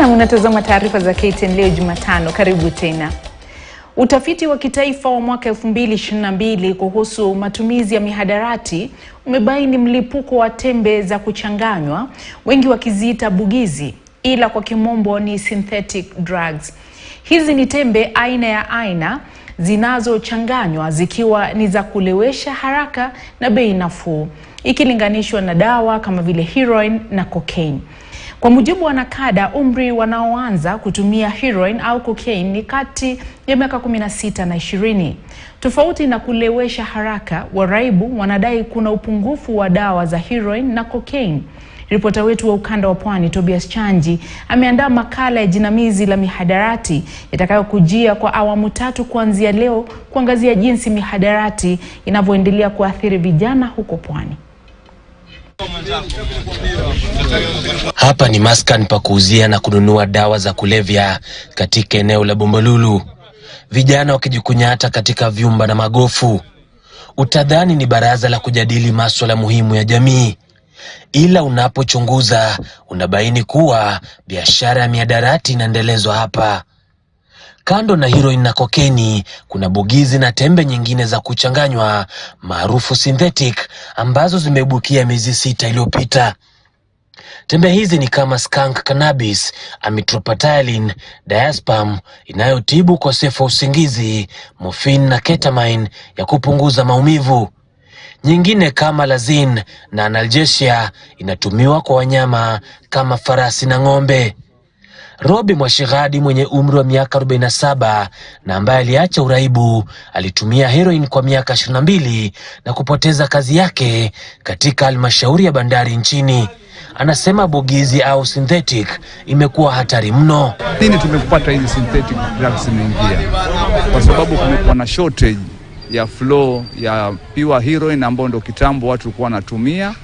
Na unatazama taarifa za KTN leo Jumatano. Karibu tena. Utafiti wa kitaifa wa mwaka 2022 kuhusu matumizi ya mihadarati umebaini mlipuko wa tembe za kuchanganywa, wengi wakiziita bugizi, ila kwa kimombo ni synthetic drugs. Hizi ni tembe aina zinazochanganywa zikiwa ni za kulewesha haraka na bei nafuu, ikilinganishwa na dawa kama vile heroin na cocaine. Kwa mujibu wa nakada, umri wanaoanza kutumia heroin au cocaine ni kati ya miaka 16 na 20. Tofauti na kulewesha haraka, waraibu wanadai kuna upungufu wa dawa za heroin na cocaine. Ripota wetu wa ukanda wa pwani Tobias Chanji ameandaa makala ya jinamizi la mihadarati itakayokujia kwa awamu 3 kuanzia leo, kuangazia jinsi mihadarati inavyoendelea kuathiri vijana huko pwani. Hapa ni maskani pa kuuzia na kununua dawa za kulevya katika eneo la Bombolulu. Vijana wakijikunyata katika vyumba na magofu. Utadhani ni baraza la kujadili masuala muhimu ya jamii. Ila unapochunguza unabaini kuwa biashara ya mihadarati inaendelezwa hapa. Kando na heroin na kokeni, kuna bugizi na tembe nyingine za kuchanganywa maarufu synthetic ambazo zimeibukia miezi 6 iliyopita. Tembe hizi ni kama skunk cannabis, amitriptyline, diazepam inayotibu ukosefu wa usingizi, morphine na ketamine ya kupunguza maumivu. Nyingine kama lazine na analgesia inatumiwa kwa wanyama kama farasi na ng'ombe. Robi Mwashigadi mwenye umri wa miaka 47 na ambaye aliacha uraibu alitumia heroin kwa miaka 22 na kupoteza kazi yake katika halmashauri ya bandari nchini. Anasema bugizi au synthetic imekuwa hatari mno. Nini tumepata hizi synthetic drugs zimeingia? Kwa sababu kumekuwa na shortage ya flow ya pure heroin ambayo ndio kitambo watu walikuwa wanatumia,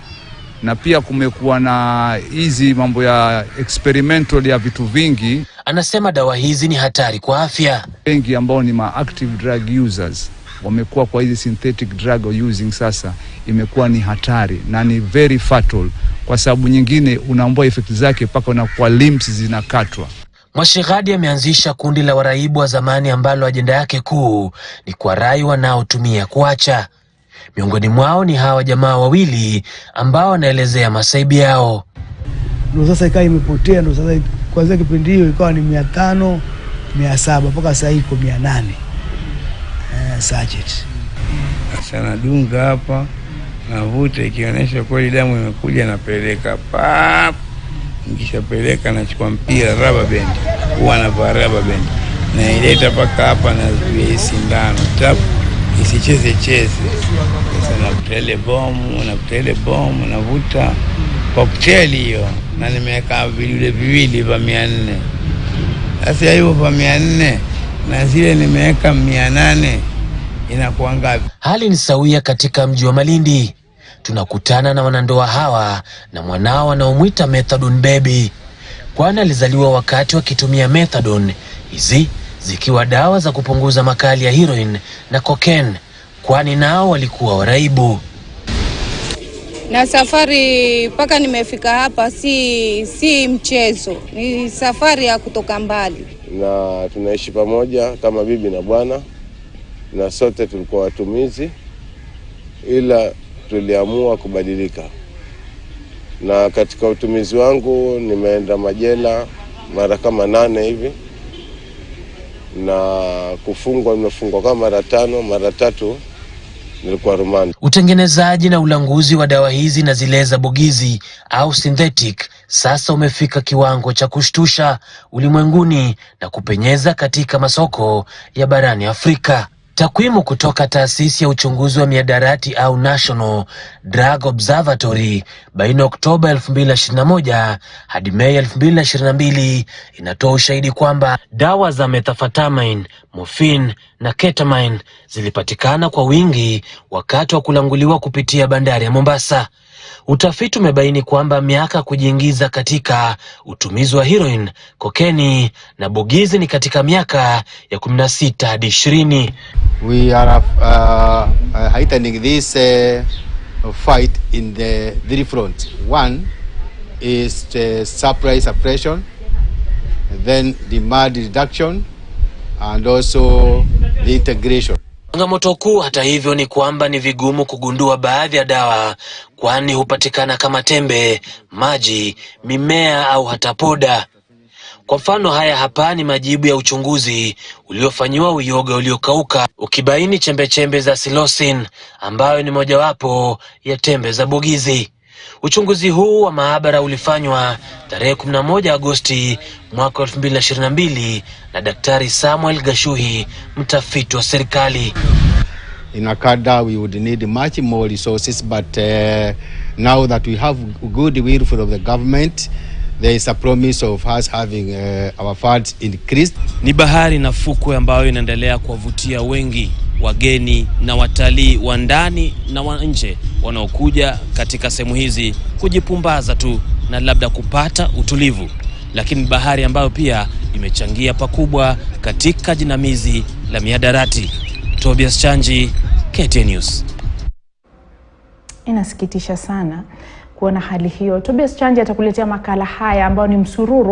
na pia kumekuwa na hizi mambo ya experimental ya vitu vingi. Anasema dawa hizi ni hatari kwa afya. Wengi ambao ni active drug users wamekuwa kwa hizi synthetic drug using sasa imekuwa ni hatari na ni very fatal, kwa sababu nyingine unaambua effect zake mpaka unakuwa limbs zinakatwa. Mwashigadi ameanzisha kundi la waraibu wa zamani ambalo ajenda yake kuu ni kuwarai wanaotumia kuacha. Miongoni mwao ni hawa jamaa wawili ambao wanaelezea masaibi yao. Ndio sasa ikawa imepotea, ndio sasa kuanzia kipindi hiyo ikawa ni 500, 700 mpaka sasa iko 800. Sachet. Sana dunga hapa navuta, ikionyesha kweli damu imekuja napeleka pap. Nikishapeleka nachukua mpira rubber band, huwa na rubber band na ileta paka hapa na sindano tap isicheze sana kutele bomu navuta cocktail hiyo, na nimeweka vidude viwili vya 400. Sasa hiyo vya 400 na zile nimeweka 800 inakuwa ngapi? Hali ni sawia katika mji wa Malindi. Tunakutana na wanandoa hawa na mwanao anaomuita methadone baby, kwani alizaliwa wakati wakitumia methadone, hizi zikiwa dawa za kupunguza makali ya heroin na cocaine, kwani nao walikuwa waraibu. Na safari mpaka nimefika hapa si mchezo, ni safari ya kutoka mbali. Na tunaishi pamoja kama bibi na bwana, na sote tulikuwa watumizi, ila tuliamua kubadilika. Na katika utumizi wangu nimeenda majela mara kama 8 hivi, na nimefungwa kama mara 5, mara 3 nilikuwa rumande. Utengenezaji na ulanguzi wa dawa hizi na zile za bugizi au synthetic sasa umefika kiwango cha kushtusha ulimwenguni na kupenyeza katika masoko ya barani Afrika. Takwimu kutoka taasisi ya uchunguzi wa mihadarati au National Drug Observatory baina Oktoba 2021 hadi Mei 2022 inatoa ushahidi kwamba dawa za methamphetamine, morphine na ketamine zilipatikana kwa wingi wakati wa kulanguliwa kupitia bandari ya Mombasa. Utafiti umebaini kwamba miaka kujiingiza katika utumizi wa heroin, kokeni na bugizi ni katika miaka ya 16 hadi 20. We are heightening this fight in the 3 fronts. One is the supply suppression, then demand reduction, and also the integration. Changamoto kuu hata hivyo ni kwamba ni vigumu kugundua baadhi ya dawa, kwani hupatikana kama tembe, maji, mimea au hata poda. Kwa mfano, haya hapa ni majibu ya uchunguzi uliofanyiwa uyoga uliokauka ukibaini chembe za psilocin ambayo ni mojawapo ya tembe za bogizi. Uchunguzi huu wa maabara ulifanywa tarehe 11 Agosti mwaka 2022 na Daktari Samuel Gashuhi, mtafiti wa serikali. In Akada, we would need much more resources, but now that we have good will from the government, there is a promise of us having our funds increased. Ni bahari na fukwe ambayo inaendelea kuwavutia wengi, wageni na watalii wa ndani na wa nje wanaokuja katika sehemu hizi kujipumbaza tu na labda kupata utulivu. Lakini bahari ambayo pia imechangia pakubwa katika jinamizi la mihadarati. Tobias Chanji, KTN News. Inasikitisha sana kuona hali hiyo. Tobias Chanji atakuletea makala haya ambayo ni msururu